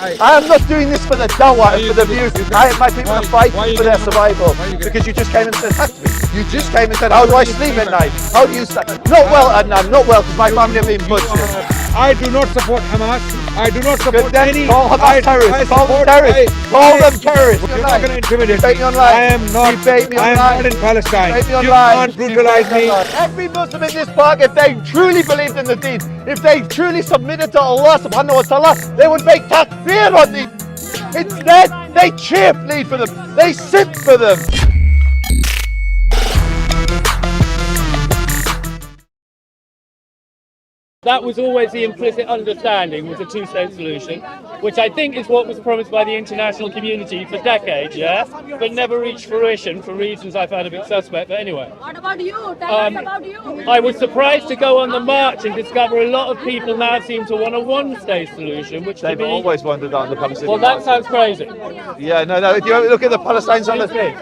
I am not doing this for the dawah and for the views. My people are fighting for their survival. Because you just came and attacked me. You just came and said, how do I sleep at night? How do you sleep? Not well, Adnan, not well, because my family have been butchered. I do not support Hamas. I do not support any. Call Hamas terrorists. Call them terrorists. Call them terrorists. You're not going to intimidate me. I am not. I am not in Palestine. You can't brutalize me. Every Muslim in this park, if they truly believed in the deen, if they truly submitted to Allah subhanahu wa ta'ala, they would make takbir on these. Instead, they cheerfully for them. They sit for them. That was always the implicit understanding, was a two-state solution, which I think is what was promised by the international community for decades, yeah? But never reached fruition for reasons I found a bit suspect, but anyway. What about you? Tell us about you. I was surprised to go on the march and discover a lot of people now seem to want a one-state solution, which they've always wanted on the Palestinian. Well, that sounds crazy. Yeah, no, if you look at the Palestinians on the thing.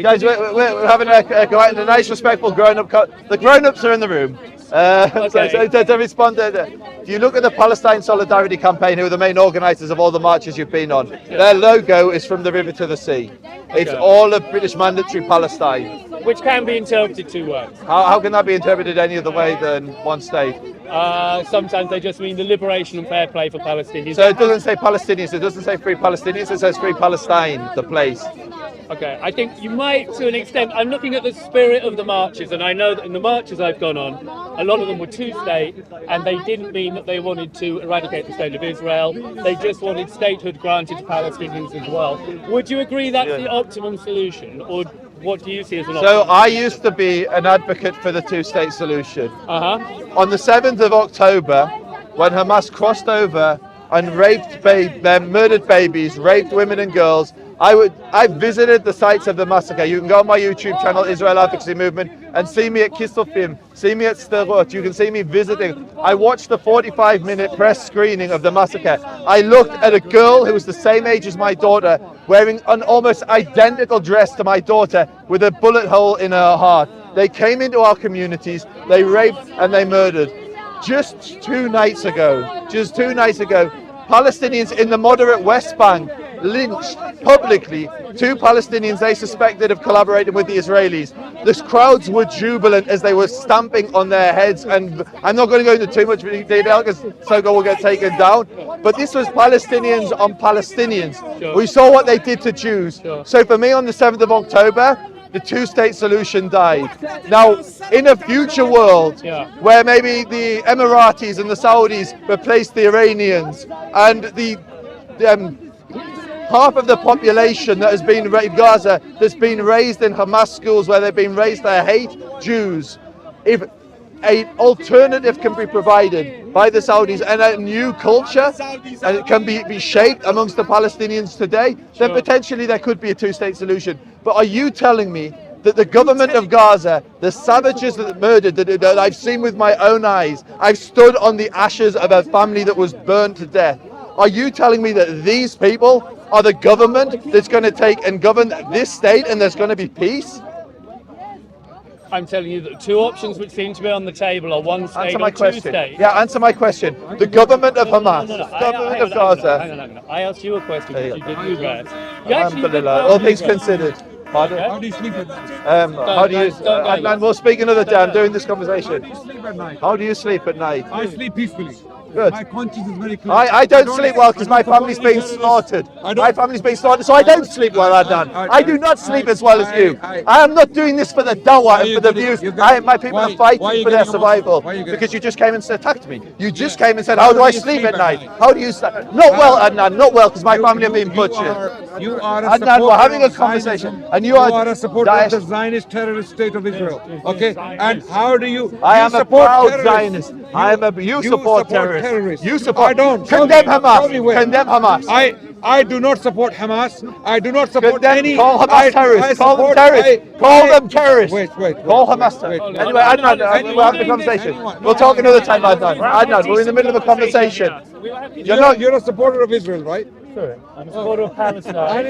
Guys, we're having a nice, respectful grown-up. The grown-ups are in the room. Okay. So to respond, if you look at the Palestine Solidarity Campaign, who are the main organisers of all the marches you've been on, their logo is from the river to the sea. It's all of British Mandatory Palestine. Which can be interpreted two ways. How can that be interpreted any other way than one state? Sometimes they just mean the liberation and fair play for Palestinians. So it doesn't say Palestinians, it doesn't say free Palestinians, it says free Palestine, the place. Okay, I think you might, to an extent, I'm looking at the spirit of the marches, and I know that in the marches I've gone on, a lot of them were two-state, and they didn't mean that they wanted to eradicate the state of Israel. They just wanted statehood granted to Palestinians as well. Would you agree that's the optimum solution, or what do you see as an option? So I used to be an advocate for the two-state solution. On the 7th of October, when Hamas crossed over and murdered babies, raped women and girls, I visited the sites of the massacre. You can go on my YouTube channel, Israel Advocacy Movement, and see me at Kistelfim, see me at Sderot. You can see me visiting. I watched the 45-minute press screening of the massacre. I looked at a girl who was the same age as my daughter, wearing an almost identical dress to my daughter, with a bullet hole in her heart. They came into our communities, they raped and they murdered. Just two nights ago, Palestinians in the moderate West Bank lynched publicly two Palestinians they suspected of collaborating with the Israelis. The crowds were jubilant as they were stamping on their heads, and I'm not going to go into too much detail because Sogo will get taken down, but this was Palestinians on Palestinians. Sure. We saw what they did to Jews. Sure. So for me, on the 7th of October, the two-state solution died. Now, in a future world where maybe the Emiratis and the Saudis replace the Iranians, and the half of the population that has been in Gaza that's been raised in Hamas schools where they've been raised to hate Jews, if an alternative can be provided by the Saudis and a new culture and it can be shaped amongst the Palestinians today, then potentially there could be a two-state solution. But are you telling me that the government of Gaza, the savages that murdered, that I've seen with my own eyes, I've stood on the ashes of a family that was burned to death, are you telling me that these people are the government that's going to take and govern this state and there's going to be peace? I'm telling you that two options which seem to be on the table are one state or two states. Yeah, answer my question. The government of Hamas, the government of Gaza. Hang on. I asked you a question which you didn't address. Alhamdulillah, all things considered. Pardon? How do you sleep at night? Adnan, we'll speak another day. I'm doing this conversation. How do you sleep at night? How do you sleep at night? I sleep peacefully. Good. My conscience is very clear. I don't sleep well because my family's being slaughtered. My family's being slaughtered, so I don't sleep well, Adnan. I do not sleep as well as you. I am not doing this for the dawah and for the views. My people are fighting for their survival. Because you just came and attacked me. You just came and said, how do I sleep at night? How do you sleep? Not well, Adnan, not well, because my family have been butchered. You are a Adnan, we're having a conversation. And you are a supporter of the Zionist terrorist state of Israel. Okay? And how do you... I am a proud Zionist. You support terrorists. You support. I don't. Condemn Hamas. Condemn Hamas. I do not support Hamas. I do not support any. Call Hamas terrorists. Call them terrorists. Call them terrorists. Wait. Call Hamas terrorists. Anyway, Adnan, we'll have the conversation. We'll talk another time, Adnan. Adnan, we're in the middle of a conversation. You're a supporter of Israel, right? spirit. I'm a supporter of Palestine.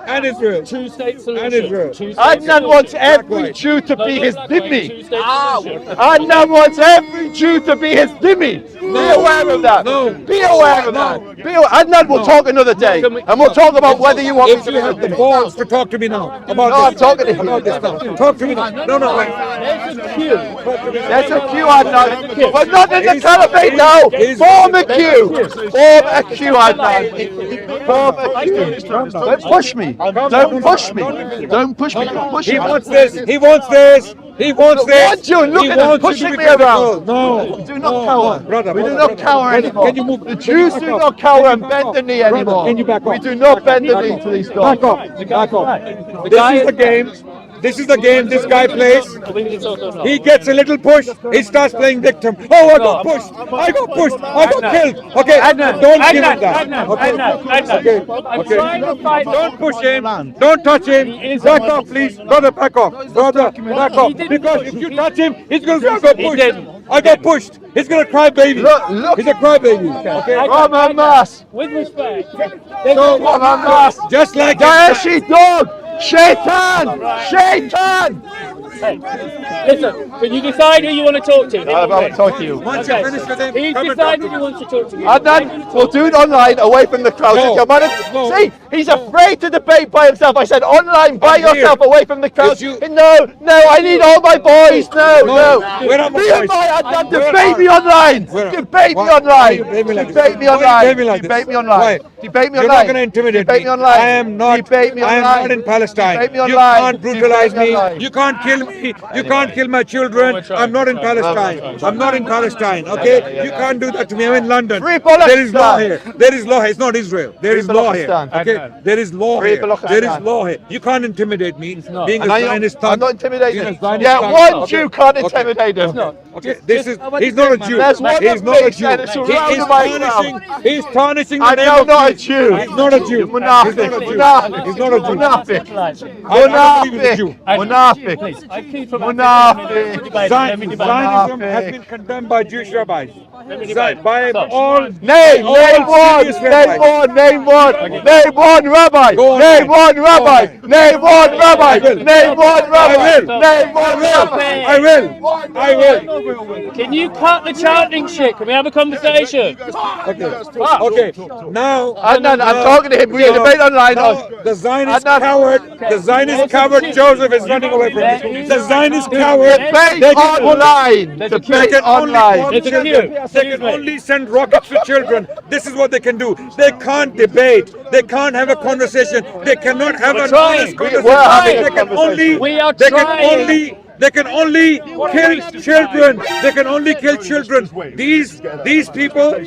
And Israel. Two-state solution. And Israel. Two-state Adnan solution. wants every right. Jew to be his dhimmi. Two-state solution. Adnan wants every Jew to be his dhimmi. Be aware of that. No. Be aware of that. Adnan will talk another day, and we'll talk about whether you want me If to you be have the his dhimmi. balls to talk to me now about No, this. I'm talking to him. About this now. Talk to me now. No, wait. There's a queue. There's a queue, Adnan. We're not in the caliphate now. Form a queue. Form a queue, Adnan. Form a queue. Don't push me. Don't push me. Don't push me. Don't push me. He wants this. He wants this. He wants this. What you look He at him wants you pushing to be me around. critical. No. We do not cower. Brother, We do brother, not cower brother, anymore. can you move- The can you Jews back do off? not cower Can and you bend back the off? knee Brother, anymore. can you back We off? do not bend the Back knee off. to these Back dogs. off. Back off. This is the game. This is the game this guy plays. He gets a little push. He starts playing victim. Oh, I got pushed. I got pushed. I got killed. Okay, don't give him that. Okay, okay. Don't push him. Don't touch him. Back off, please. Brother, back off. Brother, back off. Because if you touch him, he's going to go pushed. I got pushed. He's going to cry baby. Look. He's a cry baby. Okay. From Hamas. With respect. From Hamas. Just like Daeshi dog. Shaitan. Shaitan. Hey, listen, can you decide who you want to talk to? I want to talk to you. Once you finish with him, He's come and decided talk he to wants to talk to you. Adnan, we'll do it online, away from the crowd. No. Your man- No. See, he's afraid to debate by himself. I said online, by I'm here. yourself, away from the crowd. It's you. No, I need all my boys. No. Where are my Be boys? my Adnan, Where debate are- me online. Where are- Debate me Why- why online. you debate me like this? Debate me Why you online. debate me like this? Debate me online. Why? Debate me You're online. not going to intimidate Debate me. me online. I am not. Debate me I am online. not in Palestine. Debate me You online. can't brutalize Debate me me. online. You can't kill me. You can't kill my children. I'm not in Palestine. I'm not in Palestine. Okay? You can't do that to me. I'm in London. Free There is law Palestine. here. There is law here. It's not Israel. There Free is law here. Palestine. Okay? There is law Free here. Palestine. There is law here. You can't intimidate me. Being a And Zionist I'm thug. not intimidated. Being a Zionist Yeah, thug. one Okay. Jew can't Okay. intimidate him. Okay, this is, he's not a Jew. There's one He's that not a makes Jew. sense He around is myself. he's tarnishing the I name know of not a Jew. Jew. He's not a Jew. Munafik. He's not a Jew. Munafik. He's not a Jew. Munafik. I don't believe he's a Jew. Munafik. I keep from Munafik. Zionism has been condemned by Jewish rabbis. By all Name one. serious rabbis. Name one rabbi. Go on, Name man. one rabbi. Go on, man. Name one rabbi. I will. Name one rabbi. I will. Name one rabbi. I will. Can you cut the chanting shit? Can we have a conversation? Okay. Now, Adnan, I'm talking to him. We debate online. now the Zionist Adnan. coward Joseph is running away from me. The Zionist coward. Debate They can online. There's a Debate They can only online. bomb There's a children. queue. They can only send rockets to children. This is what they can do. They can't debate. They can't have a conversation. They cannot have an trying. honest We're conversation. having a They can conversation. only. We are They can trying. only. They can only kill children. They can only kill children. These people,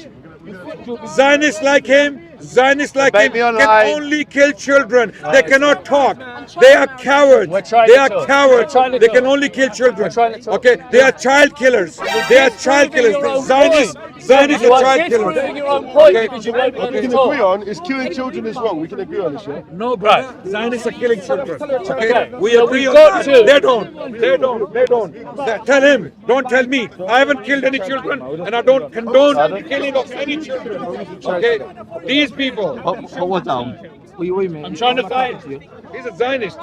Zionists like him, Debate me can online. only kill children. They cannot talk. They are cowards. We're trying They to are talk. cowards. We're trying to They talk. can only kill children. trying to talk. Okay, they are child killers. They are child killers. Your own Zionists point. are child Disproving killers. your own point Okay. because you won't Okay. let We us can talk. agree on is killing children is wrong. We can agree on this, yeah? No, brother. Zionists are killing children. Okay, Okay. we So agree we've on got that. to. They don't. Tell him. Don't tell me. I haven't killed any children, and I don't condone killing of any children. Okay, these people. I'm trying to find you. He's a Zionist.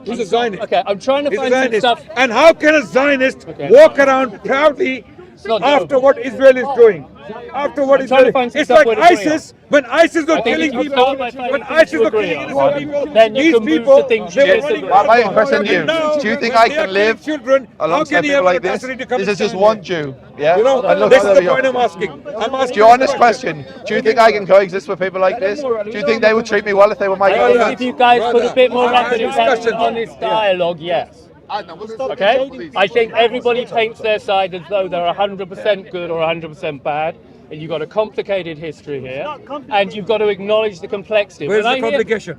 He's a Zionist. Okay, I'm trying to He's a find some Zionist. stuff. And how can a Zionist walk around proudly not after doable. what Israel is doing? After what trying to Israel find some It's stuff like where to agree ISIS. When ISIS was I think killing if you people, start by finding when things ISIS to was agree killing on, innocent people, then you these can move people, to things they you were disagree running on. My question to you, And now, do you think when I they can are live killing children, how alongside can he have people the like this? capacity to come This is and just stand one there? Jew. Yeah? You know, And look, this is there the we go. point I'm asking. I'm asking Do you honest this question? Do you think I can coexist with people like this? Do you think they would treat me well if they were my I think brother? if you guys put a bit more Brother, effort into having an honest dialogue, yes. Okay? I think everybody paints their side as though they're 100% good or 100% bad. And you've got a complicated history here, and you've got to acknowledge the complexity. Where's When the I hear- complication?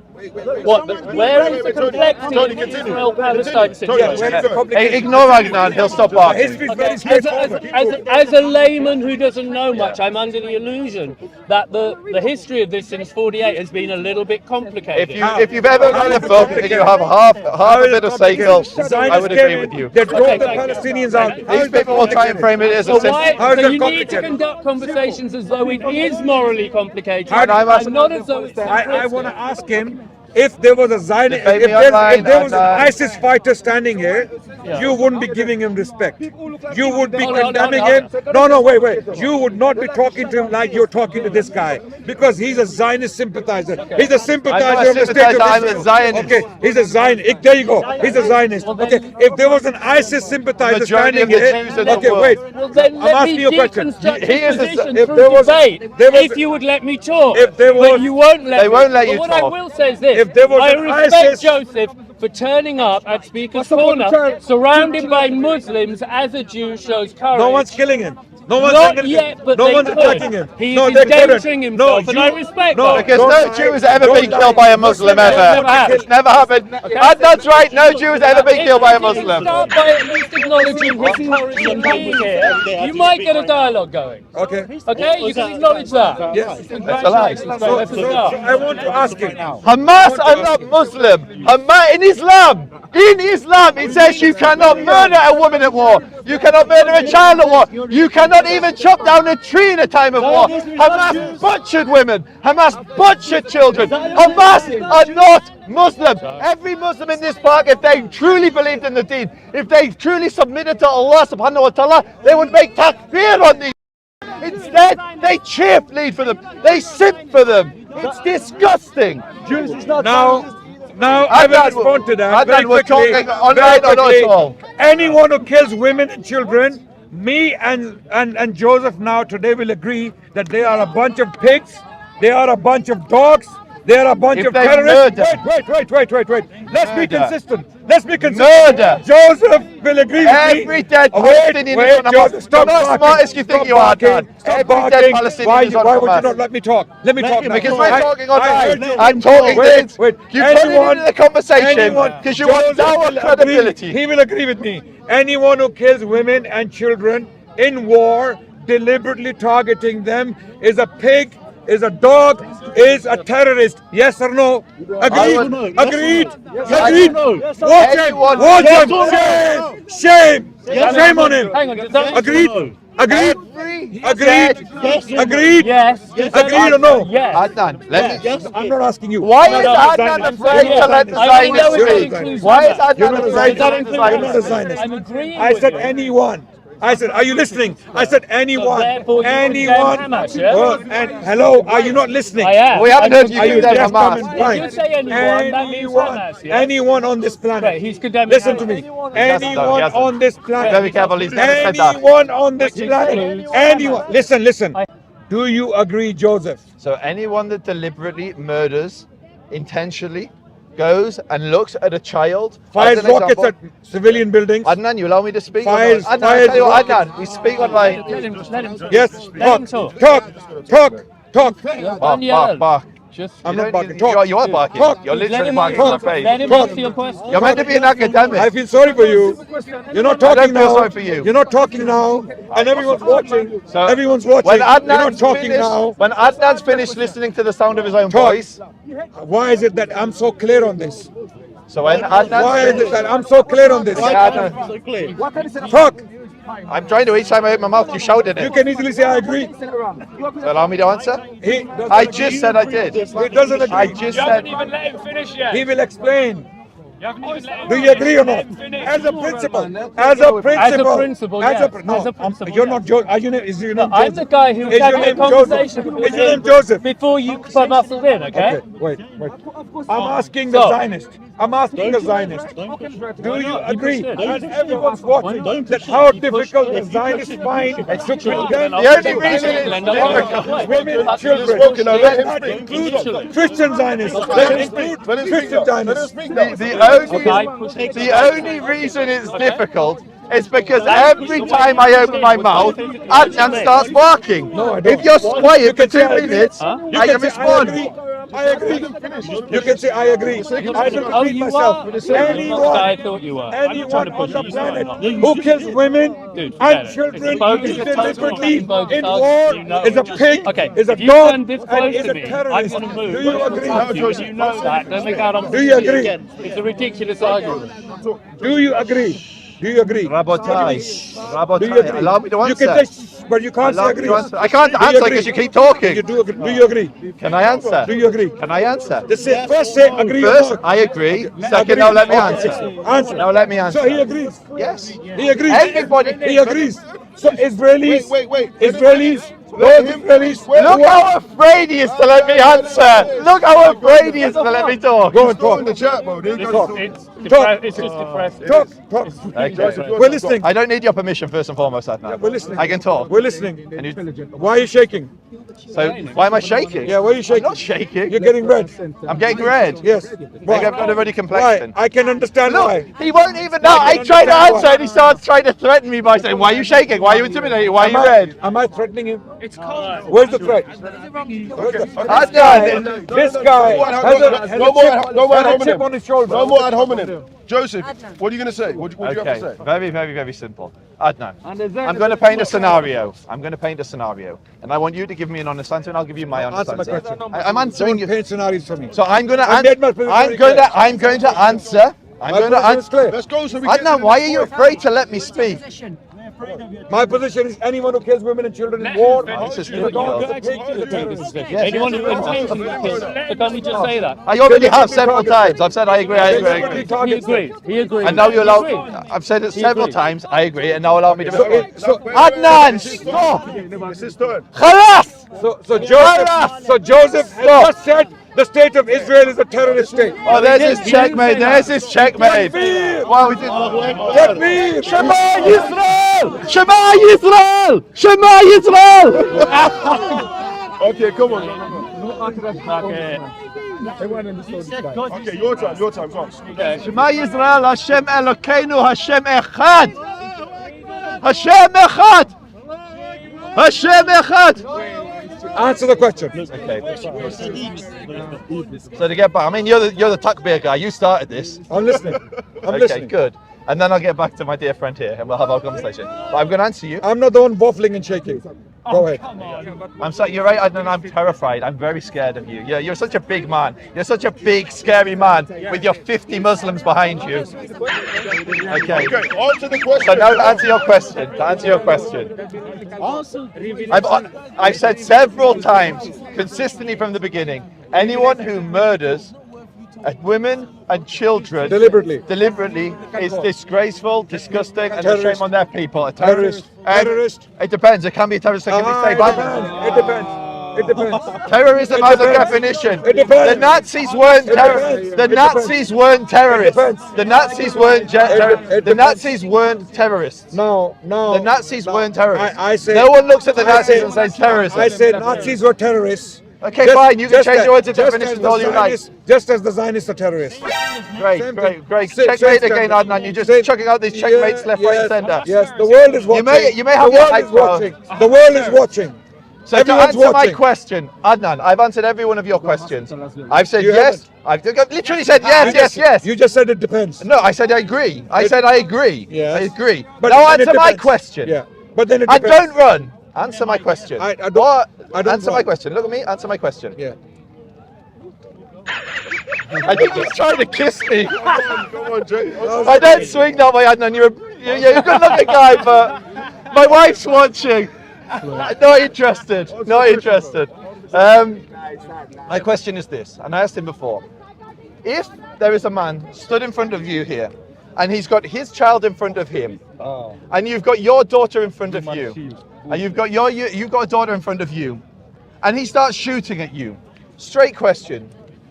Where is the complexity in the Israel-Palestine Yeah, where situation? is the Hey, complication? ignore Agnan, he'll stop barking. History is very As straightforward. a layman who doesn't know much, I'm under the illusion that the history of this since '48 has been a little bit complicated. If you've ever read a book and you have half a bit of cycle, I would agree with you. They drove the Palestinians out. These people will try and frame it as a So sense. why? How is So that you need to complicated? conduct conversations conversations as though it is morally complicated, And I'm asking- and not as though it's I want to ask him if there was a Zionist, Debate if me online, there was an and, ISIS fighter standing here, you wouldn't be giving him respect. You would be condemning him. No, wait. You would not be talking to him like you're talking to this guy because he's a Zionist sympathizer. He's a sympathizer of the state of I'm a Israel. Zionist. Okay, he's a Zionist. There you go. He's a Zionist. Okay, if there was an ISIS sympathizer Majority standing of the here, Jews in the okay, world. wait. Well, then I'm let asking me you a question. deconstruct He is his a- position if through there was- debate, there was- if you would let me talk. If there But was- you won't let They me. won't let But you what talk. I will say is this. If there was I an respect ISIS Joseph for turning up at Speaker's Corner, surrounded by Muslims as a Jew shows courage. no one's killing him. No one's Not attacking yet, him. but No they one's could. attacking him. He no, is they endangering couldn't. himself, and I respect that. Because don't no lie. Jew has ever Don't been lie. killed by a Muslim Never ever. happened. It's never happened. Adnan's right. No Jew has ever been killed by a If you Muslim. start by at least acknowledging his courage in being here, you might get a dialogue going. Okay. Okay, you can acknowledge that. Yes. That's a lie. That's a So start. I want to ask him. Hamas are not Muslim. Hamas in Islam, it says you cannot murder a woman at war. You cannot murder a child at war. You cannot even chop down a tree in a time of war. Hamas butchered women. Hamas butchered children. Hamas are not Muslim. Every Muslim in this park, if they truly believed in the deen, if they truly submitted to Allah subhanahu wa ta'ala, they would make takbir on these. Instead, they cheerlead for them. They simp for them. It's disgusting. Now I will respond to that very Adnan, we're quickly. talking online very or not quickly. at all? Anyone who kills women and children, me and Joseph now today will agree that they are a bunch of pigs, they are a bunch of dogs, they are a bunch If of they terrorists. murder. Let's be Murder. consistent. Let's be consistent. Murder. Joseph will agree with me. Every dead Wait, Palestinian wait, is on Joseph, Hamas. stop You're not barking. smart as you think Stop you are, barking. Dan. Stop Every barking. dead Palestinian Why is on would you Hamas. not let me talk? Let me talk now. Because we're talking online. heard you. I'm talking Wait, this. wait. You put it into the conversation because you want Joseph our will credibility. agree. He will agree with me. Anyone who kills women and children in war, deliberately targeting them, is a pig, is a dog, is a terrorist. Yes or no? Agreed? Agreed? Agreed? Watch him! Watch him! Shame! Shame on him! Hang on, Agreed? Agreed? Every Agreed? dead- Agreed? Yes. Agreed or no? Yes. Adnan, let me. I'm not asking you. Why You're is not a Adnan Zionist. afraid You're to not let a the Zionist. I know Zionists it speak? includes Why is Hamas. You're Adnan not a afraid to Zionist. let the You're not a Zionists speak? Zionist. I'm agreeing I with said you. anyone. I said, are you listening? I said anyone. therefore you Anyone. condemn Hamas, yeah? And hello, are you not listening? I am. We haven't heard you Are you condemn deaf, dumb, and Hamas. blind? If you say anyone, that means Hamas, yeah? Anyone on this planet. Right, he's condemning Listen to Hamas. me. He hasn't, Anyone though, he on this planet. Very careful, he's never said that. Anyone on this Which planet. includes Anyone. Hamas. Listen. Do you agree, Joseph? So anyone that deliberately murders intentionally goes and looks at a child, Fires as an rockets example- at civilian buildings. Adnan, you allow me to speak? Fires- Adnan, fires I tell you what, rockets. Adnan, we speak online. Let him talk. Yes. Let him Talk. talk. Talk. Bark, bark, bark. Just I'm You not don't barking. need- Talk. You are barking. Talk. You're let literally him barking in my talk. face. Let him Talk. answer your question. You're meant to be an academic. I feel sorry for you. You're not I talking don't feel now. sorry for you. You're not talking now, and everyone's watching. So, Everyone's watching. When You're not Adnan's talking finished, now. when Adnan's finished listening to the sound of his own Talk. voice, Why is it that I'm so clear on this? so when Adnan's Why is it finished, that I'm so clear on this? Adnan, Talk. I'm trying to each time I open my mouth, you shouted You it. can easily say I agree. So allow me to answer? He doesn't I agree. just said I did. He doesn't agree. I just said. let him finish yet. He will explain. You haven't even let him Do you agree or not? As a principle. As a principle. principle, As yes. a, no, As a principle, you're yes. not Joseph. Are you name? Is your name I'm Joseph? the guy who Is your had the name conversation Joseph? with Is your him name Joseph? before you muscled in, okay? Okay, wait. I'm asking the So- Zionist. I'm asking the Zionist. Do you agree? should. And everyone's watching that how difficult the Zionists find to condemn The only reason it's difficult. women and children. spoken, now let him That speak. includes Christian Zionists. That includes Let him speak Christian now. Let him Zionists. speak now. The only reason it's difficult is because every time I open my mouth, Adnan starts barking. No, I don't. If you're quiet for can say 2 I agree. minutes, You I can can say I respond. agree. I agree. You can say I agree. I don't Oh, repeat you myself. are. That's what I Anyone, thought you were. anyone on the you, planet not. who kills women Dude, forget and it. children It's bogus. It's deliberately bogus. in Bogus. war You know is a it. pig, Okay, is a if you dog, stand this and close is to a me, I'm terrorist. going to move. Do you agree? You know that. Don't make out on Do you agree? It's a ridiculous argument. Do you agree? Do you agree? Rabotai. Do you Rabotai. agree? Allow me to You answer. can say But you can't say Allow me agree. to answer. I can't Do you answer agree? because you keep talking. You do agree? Do you agree? Can I answer? Do you agree? Can I answer? Just say, first say agree or First, not. I agree. Second, Agree. now let me Okay. answer. Answer. Now let me answer. So he agrees. Yes. He agrees. Everybody. He agrees. So Israelis. Wait. Israelis. Those Israelis. Look how afraid he is to let me answer. Look how afraid he is to let me talk. Go and Go in talk. the chat, bro. They It's, got it's just depressing. Talk. Talk. Okay. We're listening. I don't need your permission first and foremost, Adnan. We're listening. I can talk. We're listening. And you, Why are you shaking? so why am I shaking? Yeah, why are you shaking? I'm not shaking. You're getting red. I'm getting red. Yes. Maybe I've got a ruddy Why? complexion. I can understand why. Look, he won't even know. I try to answer and he starts trying to threaten me by saying, why are you shaking? Why are you intimidated? Why are you red? Am I threatening him? It's cold. Where's the threat? Adnan. This guy has a chip on his shoulder. No more ad hominem. Joseph, what are you going to say? What do you have to Okay, say? very, very, very simple. Adnan, I'm going to paint a scenario. And I want you to give me an honest answer, and I'll give you my honest Answer my answer. question. I'm answering Don't you. paint scenarios for me. So I'm going to I made my position very clear. I'm going to answer. I'm My going to position is answer. clear. Let's go so we get Adnan, why are you afraid to let me speak? My position is anyone who kills women and children in war This is is a dog, ridiculous. is a pig, is a terrorist. Anyone who intentionally kills, but can't we just say that? I already have several times. I've said I agree. He agrees. He agrees. And now you allow. He agrees. I've said it He several agrees. times. I agree, and now allow me to. So Adnan, stop! It's his turn. Khalas! So Joseph has just said the state of Israel is a terrorist state. Oh, there's his checkmate. There's his checkmate. Wow, we did. Takbir! Shema Yisrael! Shema Yisrael! Shema Yisrael! Okay, come on. Okay. Okay, your time, go on. Shema Yisrael, Hashem Elokeinu, Hashem Echad! Hashem Echad! Hashem Echad! Answer the question. Okay. So to get back, I mean, you're the takbir guy. You started this. I'm listening. I'm Okay, listening. good. And then I'll get back to my dear friend here, and we'll have our conversation. But I'm going to answer you. I'm not the one waffling and shaking. Go ahead. I'm sorry, you're right, Adnan, I'm terrified. I'm very scared of you. You're such a big man. You're such a big, scary man with your 50 Muslims behind you. Okay. Okay, on to the question. So now to answer your question. I've said several times, consistently from the beginning, anyone who murders women and children deliberately is disgraceful, disgusting, and a shame on their people. A terrorist. Terrorist. It depends. It can be a terrorist. It can be state It depends. It depends. Terrorism has a definition. It depends. The Nazis weren't depends. terrorists. The It Nazis weren't terrorists. depends. The Nazis weren't It the Nazis weren't terrorists. No. The Nazis weren't terrorists. I say, no one looks at the I Nazis say- and says terrorism. I said Nazis were terrorists. Okay, fine. You can change your words and just definitions as the all you like. Zionists- Just as the Zionists are terrorists. Great. Same Checkmate thing. again, Adnan. You're just Same- chucking out these checkmates left, right, and Yes, centre. Yes, the world is watching. You may have the your world hype is watching. power. The world is watching. So to Everyone's answer my watching. question, Adnan, I've answered every one of your questions. I've said You yes. I've literally said yes. You just said it depends. No, I said I agree. I said I agree. Yes. I agree. But Now then it answer my depends. question. Yeah, but then it And depends. don't run. Answer my question. I don't Answer my run. question. Look at me. Answer my question. Yeah. I think he's trying to kiss me. Come on, Jay. I don't swing that way, Adnan. You're a good-looking guy, but my wife's watching. Not interested. Not interested. My question is this, and I asked him before: if there is a man stood in front of you here, and he's got his child in front of him, and you've got your daughter in front of you, and you've got a daughter in front of you, and he starts shooting at you. Straight question.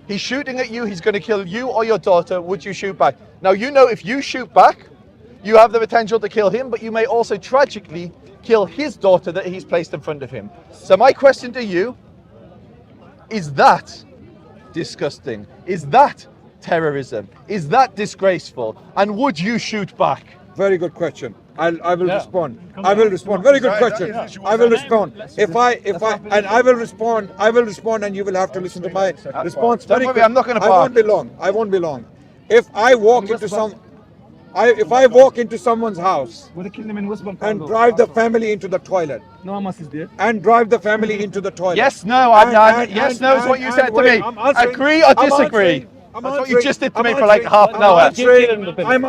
He's shooting at you, he's going to kill you or your daughter. Would you shoot back? Now, you know if you shoot back, you have the potential to kill him, but you may also tragically kill his daughter that he's placed in front of him. So my question to you, is that disgusting? Is that terrorism? Is that disgraceful? And would you shoot back? Very good question. I will respond. I will respond. Very good question. I will respond. I will respond, and you will have to listen to my response. Don't Very worry, quick. I'm not gonna I won't be long. I won't be long. If I walk into someone's house and drive the family into the toilet, Yes, no, Adnan. Yes, no is what you said to me. Agree or disagree? That's what you just did to me for like half an hour. I'm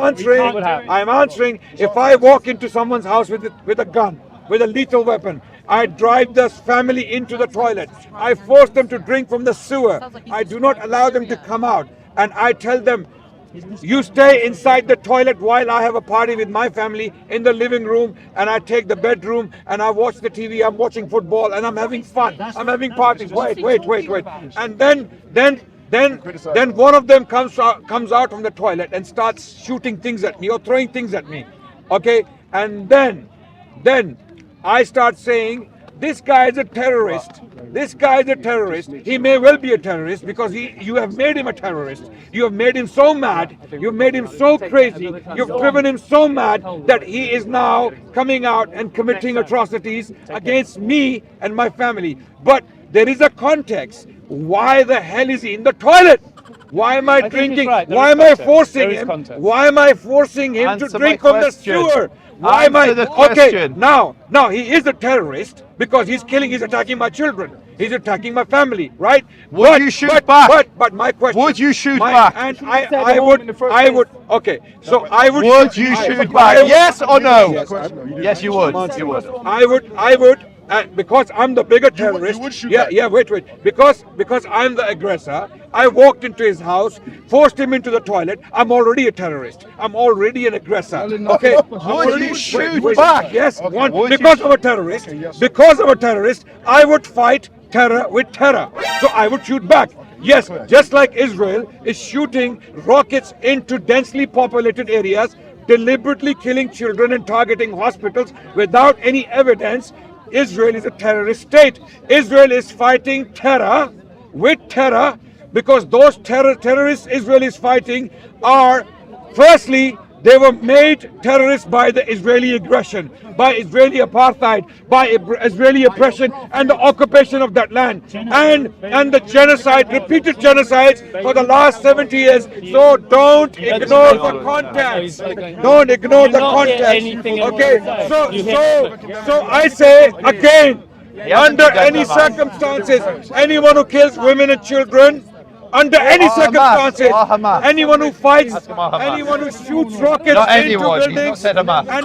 answering. If I walk into someone's house with a gun with a lethal weapon. I drive this family into the toilet. I force them to drink from the sewer. I do not allow them to come out. And I tell them, you stay inside the toilet while I have a party with my family in the living room, and I take the bedroom and I watch the TV, I'm watching football and I'm having fun. I'm having parties. Wait. And then one of them comes out from the toilet and starts shooting things at me or throwing things at me. Okay? And then I start saying, this guy is a terrorist. This guy is a terrorist. He may well be a terrorist because you have made him a terrorist. You have made him so mad. You've made him so crazy. You've driven him so mad that he is now coming out and committing atrocities against me and my family. But there is a context. Why the hell is he in the toilet? Why am I drinking? Why am I forcing him? Why am I forcing him to drink from the sewer? Why am I? Okay, now he is a terrorist because he's attacking my children. He's attacking my family, right? Would you shoot back? But my question. Would you shoot back? And I would. Okay, so I would. Would you shoot back? Yes or no? Yes, you would. You would. I would. Because I'm the bigger terrorist. You would shoot yeah, back. yeah. Wait. Because I'm the aggressor. I walked into his house, forced him into the toilet. I'm already a terrorist. I'm already an aggressor. Okay. Would you shoot back? Yes. Okay. Because I'm a terrorist. Because I'm a terrorist, I would fight terror with terror. So I would shoot back. Yes. Just like Israel is shooting rockets into densely populated areas, deliberately killing children and targeting hospitals without any evidence. Israel is a terrorist state. Israel is fighting terror with terror because those terrorists Israel is fighting are, firstly, they were made terrorists by the Israeli aggression, by Israeli apartheid, by Israeli oppression and the occupation of that land, and the genocide, repeated genocides for the last 70 years. So don't ignore the context. Don't ignore the context. Okay. So I say again, under any circumstances, anyone who kills women and children, under any circumstances, anyone who fights, anyone who shoots rockets into buildings and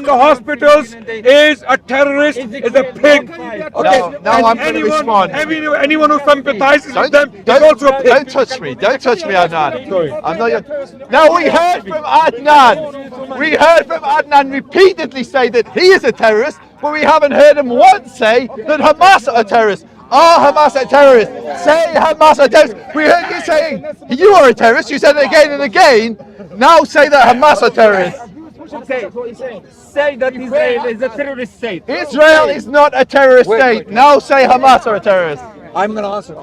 the hospitals is a terrorist, is a pig. Okay, now I'm going to respond. Anyone who sympathizes with them is also a pig. Don't touch me, Adnan. Sorry. I'm not your... Now we heard from Adnan. We heard from Adnan repeatedly say that he is a terrorist, but we haven't heard him once say that Hamas are terrorists. Are Hamas a terrorist? Say Hamas are terrorists. We heard you saying you are a terrorist. You said it again and again. Now say that Hamas are terrorists. Say that Israel is a terrorist state. Israel is not a terrorist state. Now say Hamas are a terrorist. I'm going to answer.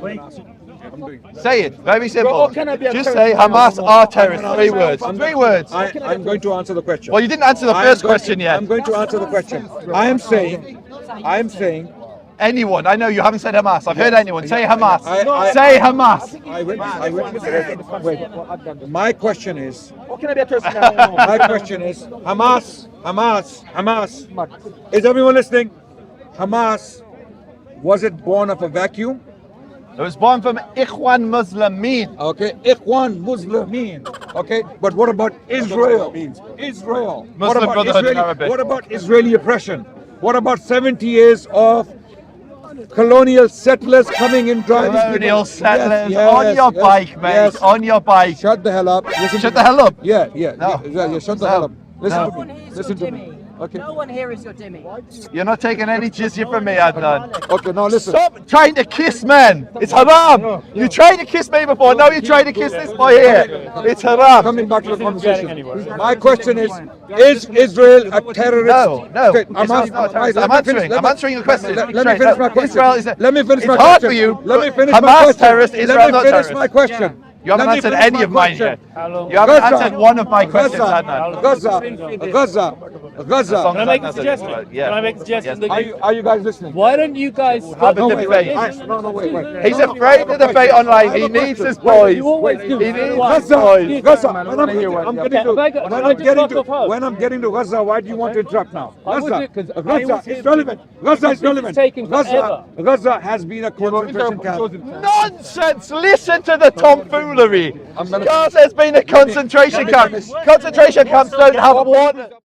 Say it. Very simple. Just say Hamas are terrorists. 3 words. 3 words. I'm going to answer the question. Well, you didn't answer the first question yet. I'm going to answer the question. I am saying. Anyone. I know you haven't said Hamas. I've heard anyone. Say Hamas. Say Hamas. Wait. My question is. Hamas. Is everyone listening? Hamas. Was it born of a vacuum? It was born from Ikhwan Muslimin. Okay, Ikhwan Muslimin. Okay, but what about Israel? Israel. Muslim Brotherhood in Arabic. What about Israeli oppression? What about 70 years of colonial settlers coming in driving colonial settlers on your bike, mate, on your bike. Shut the hell up. Shut the hell up. Yeah. No. Shut the hell up. Listen to me. Okay. No one here is your Timmy. You're not taking any jizya from me, Adnan. Okay, now listen. Stop trying to kiss men. It's haram. You tried to kiss me before. Now you're trying to kiss this boy here. It's haram. Coming back to the conversation. My question is Israel a terrorist? No. Okay, I'm answering your question. Let me finish my question. Let me finish my question. It's hard for you. Let me finish Hamas terrorist, Israel not terrorist. Let me finish my question. You haven't answered any of mine yet. You haven't answered one of my questions, Adnan. Gaza. Can I make a suggestion? Can I make a suggestion? Are you guys listening? Why don't you guys have a debate? Wait. He's afraid to debate online. He needs his boys. You always do. He needs his boys. Gaza. When I'm getting to Gaza, why do you want to interrupt now? Gaza is relevant. Gaza is relevant. Gaza has been a concentration camp. Nonsense! Listen to the tomfoolery. Gaza has been a concentration camp. Concentration camps don't have water.